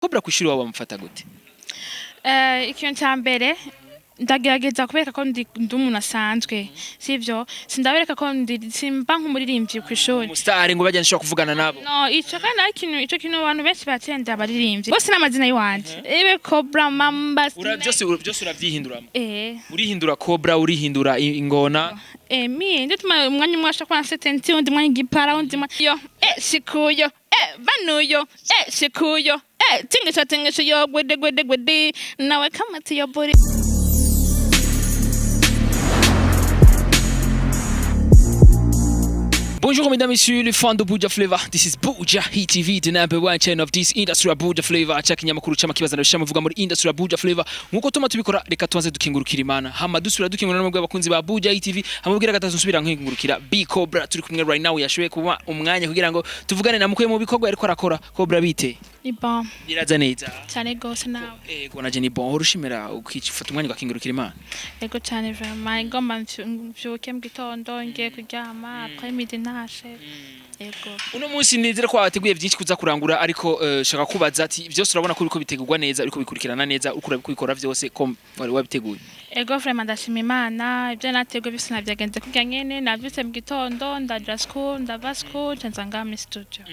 Cobra kwishuri wawe bamufata gute? Ikintu cya mbere ndagerageza kubereka ko ndi umuntu asanzwe sivyo sindabereka ko simba nk'umuririmbyi ku ishuri Umustar ngo bajya nshobora kuvugana nabo. no ico kana ico kintu abantu benshi batenda abaririmbyi bose n'amazina yiwanje ebe Cobra Mamba Byose uravyihinduramo. Urihindura Cobra urihindura ingona. Mie ndituma umwanya mwasha kwa setenti undi mwanya igipara undi mwanya yo shikuyo banuyo shikuyo tingisha yo gwede nawe kamati yo body. Bonjour mesdames et messieurs, les fans de Buja Flavor. This is Buja Hit TV, the number one channel of this industry, Buja Flavor. Chaki nyamakuru chama kibazana shamuvuga muri industry Buja Flavor. Nkuko tuma tubikora reka tuanze dukingurukira Imana. Hama dusubira dukingurana n'abagabo bakunzi ba Buja Hit TV. Hamubwira gatatu nsubira nkingurukira B Cobra. Turi kumwe right now yashoye kuba umwanya kugira ngo tuvugane na mukuye mu bikorwa ariko arakora. Cobra bite? Ni bon. Biraza neza. Cyane gose nawe. Ego naje ni bon. Urushimira ukifata umwanya ugakingurukira Imana. Ego cyane vraiment. Ngomba mvyuke mu gitondo ngiye kuryama après midi nashe. Ego. Uno munsi nizere ko wateguye byinshi kuza kurangura ariko shaka kubaza ati byose urabona ko biko bitegurwa neza ariko bikurikirana neza ukura bikora byose ko wari wabiteguye. Ego vraiment ndashima Imana ibyo nateguye bise navyagenze kujya nyene navyutse mu gitondo ndaja school ndava school nzanga mu studio.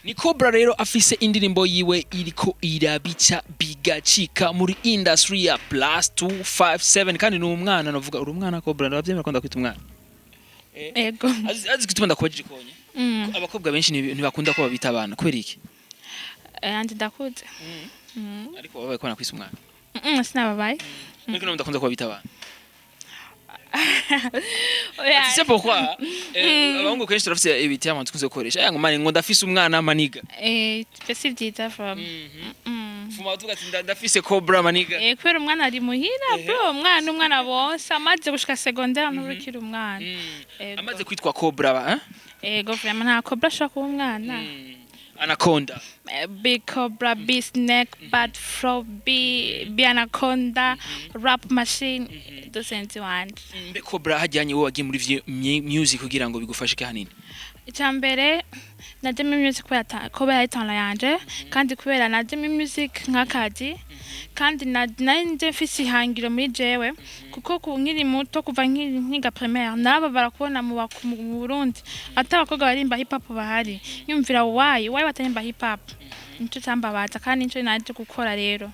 Ni Cobra rero afise indirimbo yiwe iriko irabica bigacika muri industry ya +257 kandi ni umwana navuga uri umwana Cobra ndabavyemera ko ndakwita umwana. Ego. Azi gituma ndakubajije konye. Abakobwa benshi ntibakunda ko babita abana kubera iki? Andi ndakuze. Ariko babaye ko nakwisa umwana. Sinababaye. Niko ndakunda ko babita abana. Oya. C'est pourquoi abahungu kenshi turafise ibiti amantu tukunze gukoresha yango mani ngo ndafise umwana maniga. Pesi byita from. Fuma tuvuga ati ndafise Cobra maniga. Kwera umwana ari muhira bro umwana bonse amaze gushika secondaire nturukira umwana. Amaze kwitwa Cobra ba? Ego vraiment nta Cobra shaka kuba umwana. Anaconda. Big Cobra, big snake, bad frog, big anaconda, rap machine, dosenti wandi. Mbe Cobra hajyanye wowe wagiye muri music kugira ngo bigufashe kanini. Icyambere naje mu music kubera itana yanje kandi kubera naje mu music nk'akazi kandi nanje mfise ihangiro muri jewe kuko nkiri muto kuva nkiga primaire naba barakubona mu Burundi atabakobwa barimba hip hop bahari nyumvira why batarimba hip hop nico cyambabaza kandi nico naje gukora rero.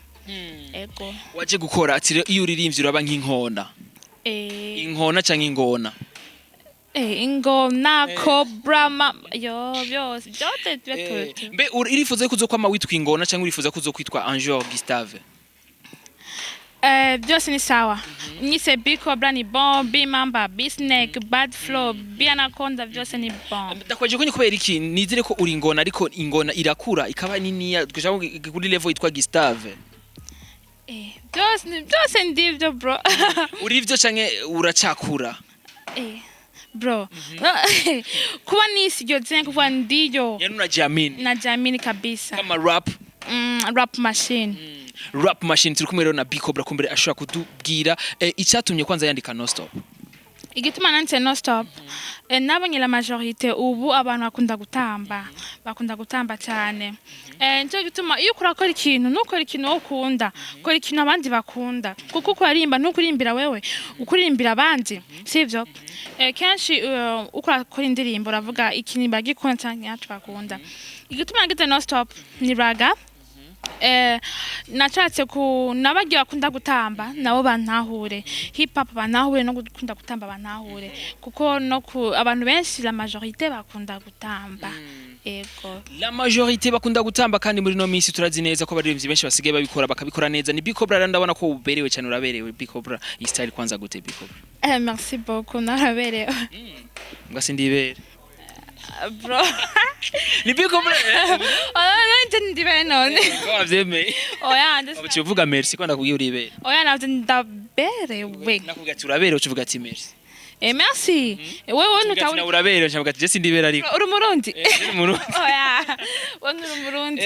Ego waje gukora ati iyo uririmbye uraba nk'inkona inkona canke ingona ingona Cobra yo byose byose mbe irifuza kuzokwama witwa ingona canke urifuza kuzokwitwa Angel Gustave? Byose ni sawa. Nyise Big Cobra ni bon, Big Mamba, Big Snake, Bad Flow, Big Anaconda byose ni bon. Ndakwaje ko ni kubera iki nizire ko uri ingona ariko ingona irakura ikaba niniya twashaka kuri level yitwa Gustave. Byose ndivyo bro. Urivyo canke uracakura? Bro. Kuba nisi yo zenye kuva ndiyo. Yanu na Jamini kabisa. Kama rap. Rap machine. Rap machine turi kumwe rero na B Cobra kumbere ashobora kutubwira icyatumye kwanza yandika no stop. Igituma nanditse no stop nabonye la majorité ubu abantu bakunda gutamba cyane nicyo gituma iyo urakora ikintu nukora ikintu wo ukunda ukora ikintu abandi bakunda kuko ukuririmba ntukurimbira wewe ukurimbira abandi sivyo kenshi ukora indirimbo uravuga ikintu bagikunda cyane yacu bakunda. Igituma nanditse no stop ni raga natratse nabagiye bakunda gutamba nabo bantahure hip hop bantahure no gukunda gutamba bantahure kuko no abantu benshi la majorité bakunda gutamba. Ego la majorité bakunda gutamba kandi muri no minsi turazi neza ko abaririmbyi benshi basigaye babikora bakabikora neza. Ni B Cobra ndabona ko uberewe cyane uraberewe B Cobra iyi style kwanza gute B Cobra? Merci beaucoup naraberewe. Ngasi ndibere bro. Ni B Cobra. Nanje ndibere none. Wavyemeye. Oya ndese. Uvuga merci ko ndakubwiye uribere. Oya navyo ndaberewe. Nakubwiye ati uraberewe uvuga ati merci. Merci. Wewe nutawe uraberewe cyangwa ati je ndibere ariko. Uri Murundi? Uri Murundi. Oya. Wewe uri Murundi.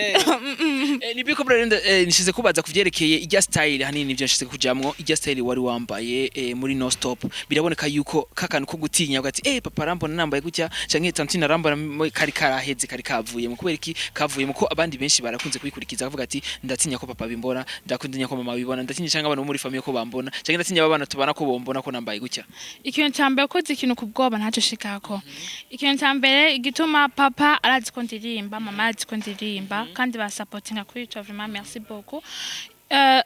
ni Big Cobra nishize kubaza kuvyerekeye ijya style hanini nivyo nshize kujamwo ijya style wari wambaye muri no stop biraboneka yuko kakantu ko gutinya ugati papa rambona nambaye gutya canke tantine arambona kari karaheze kari kavuye mu kubera iki kavuye mu ko abandi benshi barakunze kubikurikiza bavuga ati ndatinya ko papa bimbona ndakundinya ko mama bibona ndatinya canke abantu muri famille ko bambona canke ndatinya abana tubana ko bombona ko nambaye gutya ikintu cyambere ko ikintu kubwoba ntaco shikako ikintu cyambere igituma papa arazi ko ndirimba mama arazi ko ndirimba kandi ba supportinga kuri ico vraiment merci beaucoup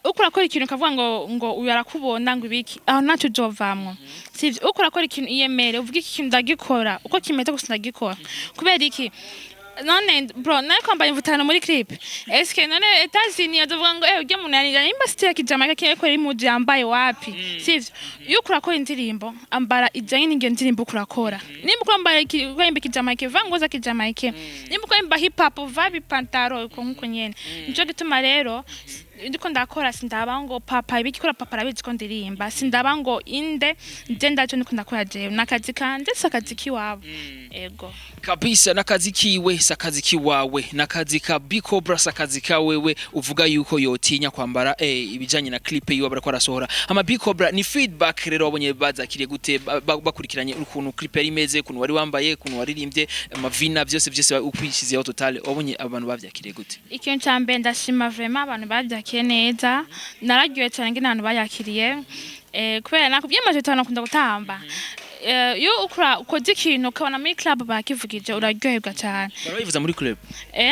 ukora ikintu kavuga ngo uyu arakubona ngo ibiki aho ntacyo uzovamwo sivyo ukora ikintu iyemere uvuga iki kintu ndagikora uko kimeze gusa ndagikora kubera iki none bro naye kwambaye imvutano muri clip eske none etazini yavuga ngo ujye muntu yanira imba style kijamaka kiye ko imuje yambaye wapi sivyo iyo ukora indirimbo ambara ijanye n'inge ndirimbo kurakora nimba kwambaye kijamaka vangoza kijamaka nimba kwamba hip hop vabi pantaro uko nkuko nyene nico gituma rero ndiko ndakora sindaba ngo papa ibikora papa arabizi ko ndirimba sindaba ngo inde nje ndaje ndiko ndakora je nakazi kanje sakazi kiwabo ego kabisa nakazi kiwe sakazi kiwawe nakazi ka Big Cobra sakazi ka wewe uvuga yuko yotinya kwambara ibijanye na clip yiwe barako arasohora ama Big Cobra ni feedback rero wabonye bazakiriye gute bakurikiranye ukuntu clip yari imeze kuntu wari wambaye kuntu waririmbye amavina byose ukwishizeho total wabonye abantu bavyakiriye gute ikintu cyambe ndashima vraiment abantu bavyakiriye neza nararyoye cyane ngene abantu bayakiriye kubera nakubyemeje cyane nakunda gutamba yo ukoze ikintu ukabona muri club bakivugije uraryoherwa cyane barabivuza muri club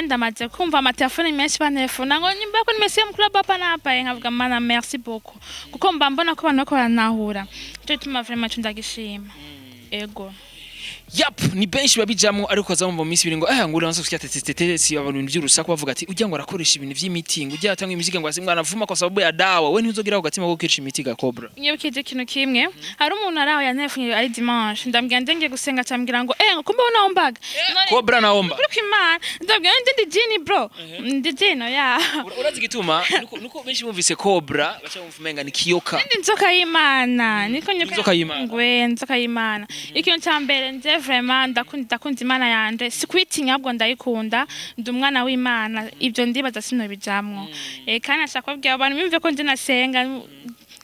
ndamaze kumva amatelefone menshi bantelefona ngo nimba ko nimesiye mu club hapa napa nkavuga mana merci beaucoup kuko mba mbona ko abantu bako baranahura cyo tuma vraiment ndagishima ego Yap ni benshi babijamwo ariko aza mu minsi biringo nguri wanse kusyata tetete si abantu by'urusaku bavuga ati ujya ngo arakoresha ibintu vy'imitingo ujya atanga imiziki ngo asimwana avuma kwa sababu ya dawa we ntuzogira ko gatima ko kirisha imiti ga Cobra nyebukije kintu kimwe hari umuntu araho yantefunye ari dimanche ndambwira ndenge gusenga cyambwira ngo kumbe wona ombaga Cobra na omba kuri kimana ndambwira ndi jini bro ndi jino ya urazi gituma nuko benshi bumvise Cobra bacha bumvumenga ni kiyoka ndi nzoka y'Imana niko nzoka y'Imana ngwe nzoka y'Imana ikintu cyambere nje vraiment ndakunda Imana yanje sikwitinya ahubwo ndayikunda ndi umwana w'Imana ibyo ndibaza sino bijamwo kandi ashaka kubwira abantu bimve ko nje nasenga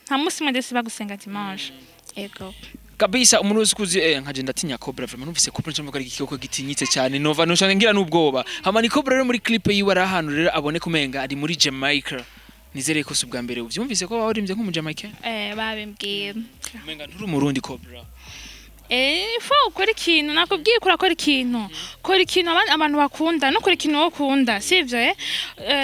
nta musi mwende siba gusenga dimanche ego kabisa umuntu wese kuzi nkaje ndatinya Cobra vraiment numvise Cobra cyo mukari gikoko gitinyitse cyane nova noshaka ngira n'ubwoba hama ni Cobra rero muri clip yiwe ari ahantu rero abone kumenga ari muri Jamaica nizere ko subwa mbere uvyumvise ko bawurimbye nk'umu Jamaica babimbwiye menga nturi umurundi Cobra fo ukora ikintu nakubwiye kurakora ikintu kora ikintu abantu bakunda no kora ikintu ukunda sivyo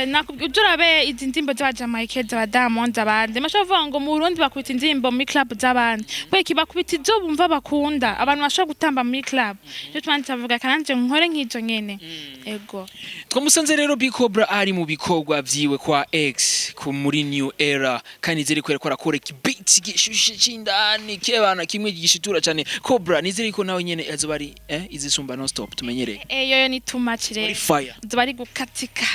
nakubwiye ujurabe izi ndimbo za Jamaica za Diamond abandi mashavuga ngo mu Burundi bakubita indimbo muri club z'abandi kweki bakubita izo bumva bakunda abantu bashaka gutamba muri club cyo twanzavuga kananje nkore nk'izo nyene ego twamusanze rero Big Cobra ari mu bikorwa vyiwe kwa X ku muri new era kandi ziri kwera akora beat gishushe cindani kebana kimwe gishitura cyane Cobra nizeri ko nawe nyene azobari izisumba non stop tumenyereye yo ni too much re zobari gukatika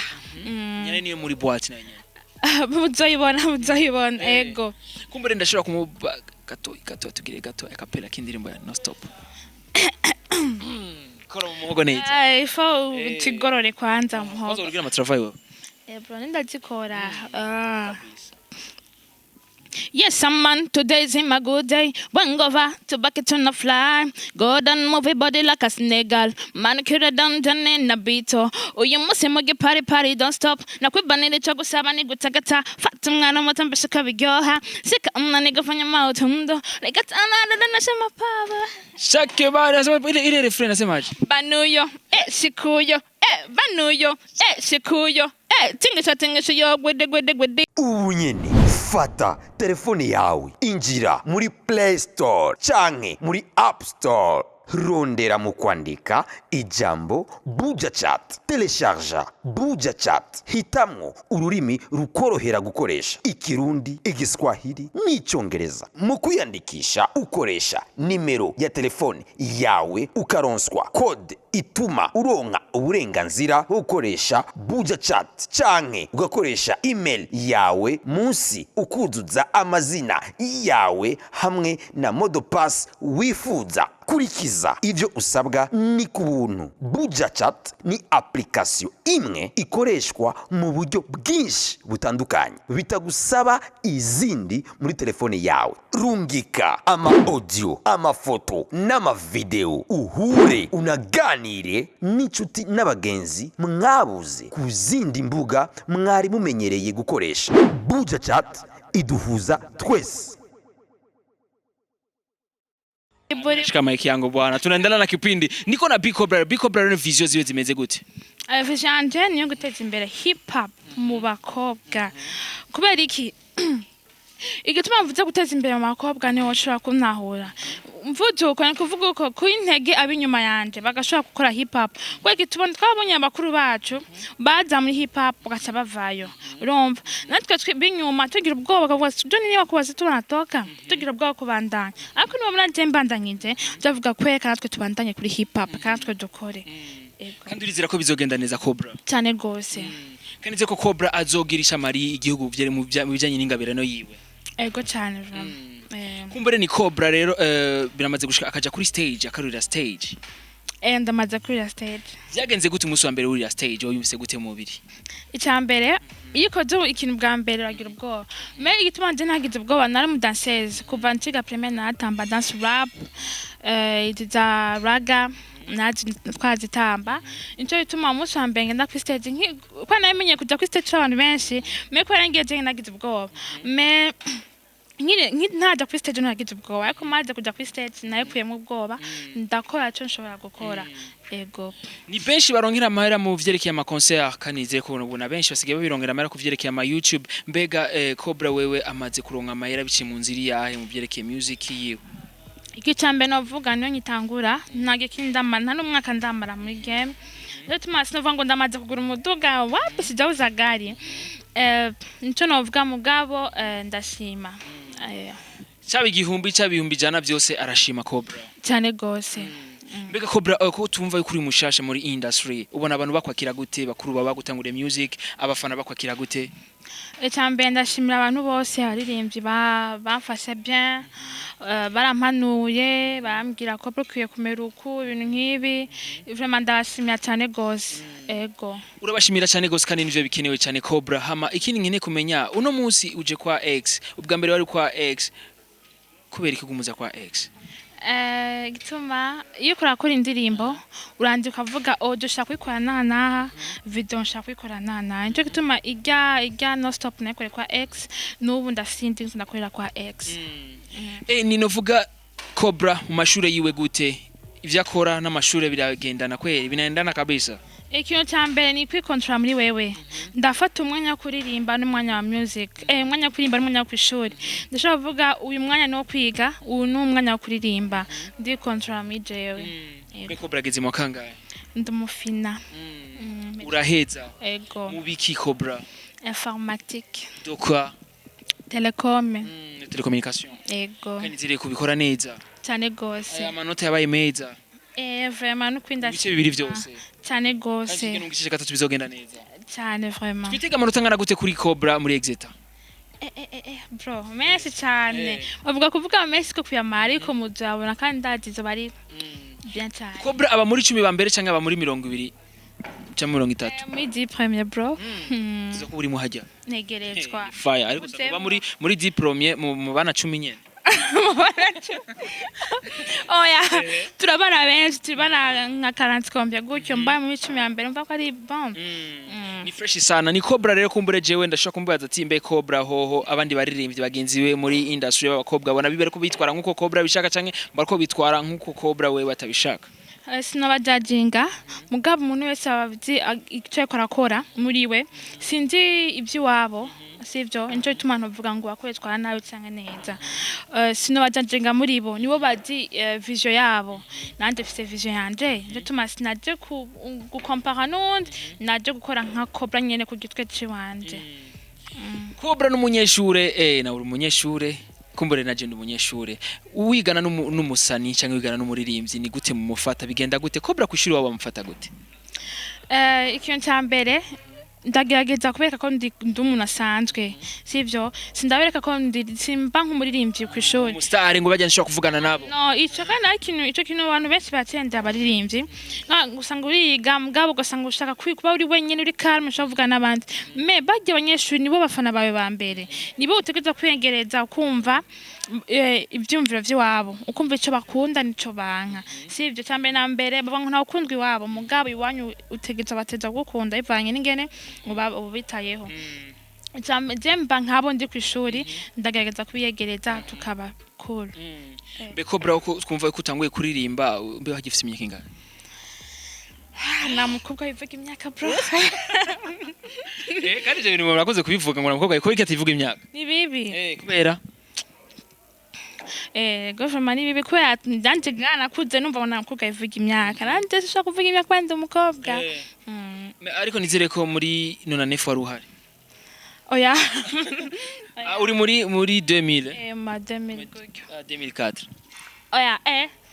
nyene niyo muri boîte na nyene muzoyibona ego kumbere ndashobora kumuba gato tugire gato akapela kindirimbo ya non stop kora mu muhogo neza ifo tigorore kwanza muhogo uzogira amatravail wewe bro ndazikora Yes, man, today's him a good day. Went over to back it on the fly. Go down, move your body like a snaggle. Manicure down, done in a beato. Oh, you must say, party, don't stop. Na quit banning the choco sabani, good tagata. Fatum, I don't want to be sick of your ha. Sick, I'm not nigga from your mouth, hundo. Like it's another than I say my power. Shake body, that's what it is, friend, so much. Banuyo, sikuyo, banuyo, sikuyo. Tingisha yo, gwede. Unyeni. Fata telefone yawe injira muri Play Store canke muri App Store rondera mu kwandika ijambo Buja Chat telecharge Buja Chat hitamwo ururimi rukorohera gukoresha ikirundi igiswahili n'icyongereza mu kuyandikisha ukoresha nimero ya telefone yawe ukaronswa code ituma uronka uburenganzira bwo gukoresha Buja Chat canke ugakoresha email yawe munsi ukuzuza amazina yawe hamwe na modopass wifuza. Kurikiza ivyo usabwa ni ku buntu. Buja Chat ni application imwe ikoreshwa mu buryo bwinshi butandukanye bitagusaba izindi muri telefone yawe. Rungika ama audio, amafoto n'amavideo, uhure unaganire n'inshuti n'abagenzi mwabuze ku zindi mbuga mwari mumenyereye gukoresha. Buja Chat iduhuza twese. Shika mic yangu bwana. Tunaendelea na kipindi. Niko na Bcobra. Bcobra ni visuals ziwe zimeze gute? Vision yanje niyo guteza imbere hip hop mu bakobwa. Kubera iki? Igituma mvuze guteza imbere mu bakobwa niho ushobora kuntahura. Mvuze uko kuvuga uko ku intege abinyuma yanje bagashobora gukora hip hop. Kwege tubona twabonye abakuru bacu baza muri hip hop bagaca bavayo. Urumva? Natwe binyuma tugira ubwoba bwa studio ni bakubaza tunatoka. Tugira ubwoba kubandanya. Ariko niba muranje mbandanyije ndavuga kweka natwe tubandanye kuri hip hop kandi twe dukore. Kandi urizera ko bizogenda neza Cobra? Cyane gose. Kandi nze ko Cobra azogirisha mari igihugu byere mu bijanye n'ingabirano yiwe. Ego cyane vraiment. Kumbere ni Cobra rero biramaze gushika akaja kuri stage akarurira stage. Ndamaze kuri stage. Byagenze gute umunsi wa mbere uri stage wiyumvise gute mu mubiri? Icyambere iyo koze ikintu bwa mbere ragira ubwoba. Me igituma nje nagize ubwoba nari mu danseuse kuva ntiga premier natamba dance rap za raga nazi twazitamba nicyo bituma umunsi wa mbere ngenda kuri stage kwa namenye kujya kuri stage abantu benshi me ko yarangiye nagize ubwoba me ntajya kuri stage nagize ubwoba ariko maze kujya kuri stage nayepuyemo ubwoba ndakora cyo nshobora gukora. Ego ni benshi baronkera amahera mu vyerekeye ama concert kanize ko ubona benshi basigaye babirongera amahera ku vyerekeye ama YouTube. Mbega Cobra wewe amaze kuronka amahera bici mu nziri yahe mu vyerekeye music yiwe? Icyambere novuga niyo nyitangura ntage kindama nta numwaka ndamara muri game rero tumasi novuga ngo ndamaze kugura umuduga wapi sijauza gari nico novuga mugabo ndashima Chabi igihumbi jana byose arashima Cobra cyane gose. Mbega Cobra ko tumva yuko uri mushasha muri industry ubona abantu bakwakira gute bakuru baba gutangura music abafana bakwakira gute? Icyambere ndashimira abantu bose abaririmbyi bamfashe bien barampanuye barambwira ko bukwiye kumera uku ibintu nk'ibi vraiment ndashimira cyane gose. Ego urabashimira cyane gose kandi nivyo bikenewe cyane Cobra. Hama ikindi nkene kumenya uno munsi uje kwa X ubwa mbere wari kwa X kubera ikigumuza kwa X? Gituma iyo kurakora indirimbo urandika ukavuga audio shaka kwikora nana video shaka kwikora nana nicyo gituma ijya no stop nakore kwa X n'ubu ndasindi ndakorera kwa X. Ninovuga Cobra mu mashure yiwe gute ivyo akora n'amashure biragendana kweri binaendana kabisa? Ikintu cyambere ni kwikontrola muri wewe ndafata umwanya wo kuririmba n'umwanya wa music umwanya wo kuririmba n'umwanya wo kwishuri ndashobora kuvuga uyu mwanya no kwiga uyu n'umwanya wo kuririmba ndi control muri jewe. Cobra geze mu kangahe? Ndumufina. Uraheza? Ego mubiki Cobra? Informatique. Dokwa? Telecom. Telecommunication. Ego kandi zire kubikora neza cyane gose. Amanota yabaye meza? Vraiment nukwinda ibice bibiri byose cyane gose. Kandi nungishije gatatu bizogenda neza cyane vraiment. Twitega amanota ngana gute kuri Cobra muri Exeter? Bro merci cyane bavuga kuvuga merci ko kuyamara ariko muzabona kandi ndagize bari bien cyane. Cobra aba muri 10 ba mbere cyangwa aba muri 20 cyangwa 30? Muri 10 premier bro. Zo ko uri mu hajya negerezwa fire ariko aba muri 10 premier mu bana 10 nyene. Oya turabana benshi turabana nka 40 kombye gutyo mbaye mu 10 ya mbere mva ko ari bon. Ni fresh sana. Ni Cobra rero kumbure jewe ndashaka kumbaza ati mbe Cobra hoho abandi baririmbyi bagenzi we muri industry y'abakobwa bona bibere ko bitwara nkuko Cobra bishaka canke bariko bitwara nkuko Cobra we batabishaka? Sinabajajinga mugabo umuntu wese abavyi icyo yakora muri we sinzi iby'iwabo sivyo enjoy tumano vuga ngo akoretswa nawe cyangwa neza. Sinabajajinga muri bo nibo bazi vision yabo nanje fise vision yanje nje tuma sinaje ku compare n'undi naje gukora nka Cobra nyene ku gitwe ciwanje. Cobra n'umunyeshure na uri umunyeshure kumbure na je umunyeshure wigana n'umusani cyangwa wigana n'umuririmbyi ni gute mu mufata bigenda gute Cobra kwishuri waba mufata gute ikintu cya mbere ndagerageza kubereka ko ndi umuntu asanzwe sivyo sindabereka ko simba nk'umuririmbyi ku ishuri umustar ngo bajya nshobora kuvugana nabo no ico kana ico kintu abantu benshi batenda abaririmbyi gusanga uriga mugabo ugasanga ushaka kuba uri wenyene uri calm ushaka kuvugana n'abandi me bajya abanyeshuri nibo bafana bawe ba mbere nibo utegereza kwiyengereza kumva ibyumviro by'iwabo ukumva ico bakunda nico banka sivyo cyambe na mbere baba nta ukundwa iwabo mugabo iwanyu utegereza bateza gukunda ivanye n'ingene ubitayeho jemba nkabo ndi ku ishuri ndagerageza kubiyegereza tukaba cool be Cobra uko twumva ko utanguye kuririmba mbe hagifite imyaka ingana na mukobwa yivuga imyaka bro kandi je bintu murakoze kubivuga ngo mukobwa ko ikativuga imyaka ni bibi kubera government bibi kubera ndanje ngana kuze numva ngo namukobwa yivuga imyaka nanje sishaka kuvuga imyaka kwandi umukobwa ariko nizere ko muri nona nefu wari uhari oya uri muri 2000 ma 2004 oya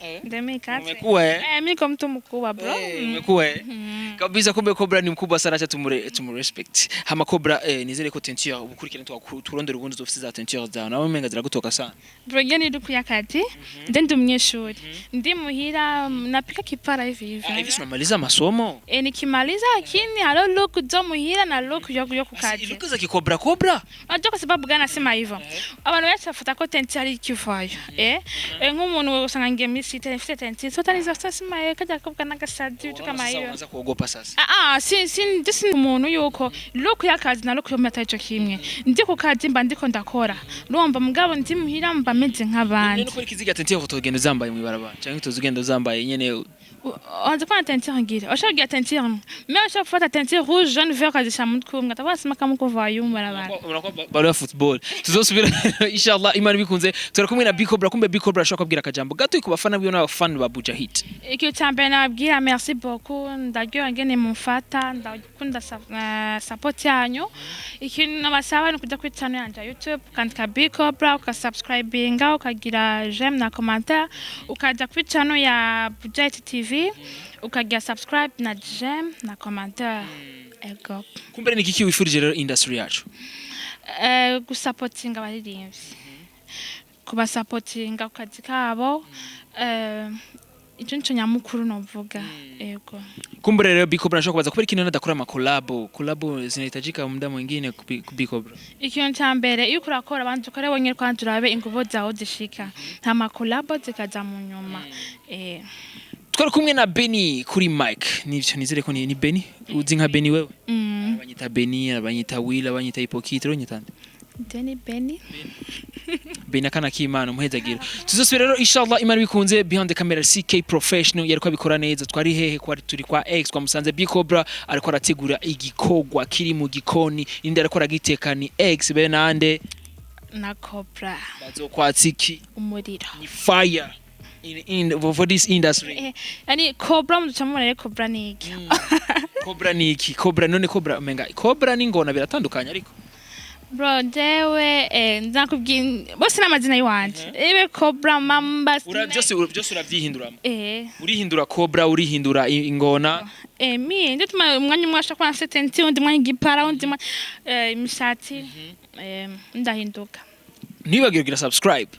2004 umekuwa mimi kama mtu mkubwa bro umekuwa kabisa kumbe Cobra ni mkubwa sana cha tumurespect hama Cobra nizere ko tenture ubukurikirane turondera ubundi zofisi za tenture zawe nawe menga ziragutoka sana bro yani dukuya kati ndi umunyeshuri ndi muhira napika kipara hivi hivi tunamaliza masomo nikimaliza lakini halo look zo muhira na look yo kukaje look za Cobra unajua kwa sababu gani nasema hivyo abantu benshi bafuta ko tenture ari kifayo nk'umuntu usanga ngemisi tenture so taniza sima kaja kuvuga nagasadi kama hiyo unaanza kuogopa sasa si umuntu yuko look yakazi na look yo meta ico kimwe ndi ku kazi mba ndiko ndakora urumva mugabo ndi muhira mba meze nk'abandi nuko ikiziga tenture utogenda zambaye mu ibarabara cyangwa utozugenda zambaye nyene on pas tenture ngira oshaka tenture mais oshaka fata tenture rouge jaune vert kazi shamutku ngatawa sima kama ko vayo mu barabara unakuwa balo ya football tuzosubira inshallah imana bikunze turakumwe na Cobra kumbe Cobra ashaka kubwira akajambo gato kubafana biyo n'abafana ba Buja Hit icyo cyambe nabwira merci beaucoup ndagiye ngene mumfata ndakunda support yanyu ikintu nabasaba ni kujya kuri channel yanjye YouTube kandika Cobra ukasubscribinga ukagira j'aime na commentaire ukajya kuri channel ya Buja Hit TV ukagira subscribe na j'aime na commentaire ego kumbe ni kiki wifurije rero industry yacu gusupportinga abaririmbyi kubasupportinga ku kazi kabo icyo nico nyamukuru novuga ego kumbe rero Cobra nashaka kubaza kubera ikintu nadakora ama collab zinahitajika muda mwingine ku Cobra ikintu cya mbere iyo kurakora abandi ukore wonyine kandi urabe ingubo zawe zishika nta ma collab zikaza mu nyuma twari kumwe na Benny kuri mic nivyo nizere ko ni Benny uzi nka Benny wewe abanyita Benny abanyita Will abanyita Hypocrite ronyitande Benny akana k'Imana umuhezagira tuzosubira rero inshallah imana bikunze behind the camera CK professional yariko abikora neza twari hehe kwari turi kwa X kwa musanze Cobra ariko arategura igikogwa kiri mu gikoni indi ariko aragitekani X be nande na Cobra bazokwatiki umuriro ni fire for this industry yani Cobra muducamura Cobra niki Cobra niki Cobra none Cobra menga Cobra n'ingona biratandukanye ariko bro jewe nzakubwira bose n'amazina yiwanje Cobra mamba byose urabyihinduramo urihindura Cobra urihindura ingona mi ndituma umwanya mwasha kwa setenti undi mwanya igipara undi imishatsi ndahinduka ntibagire subscribe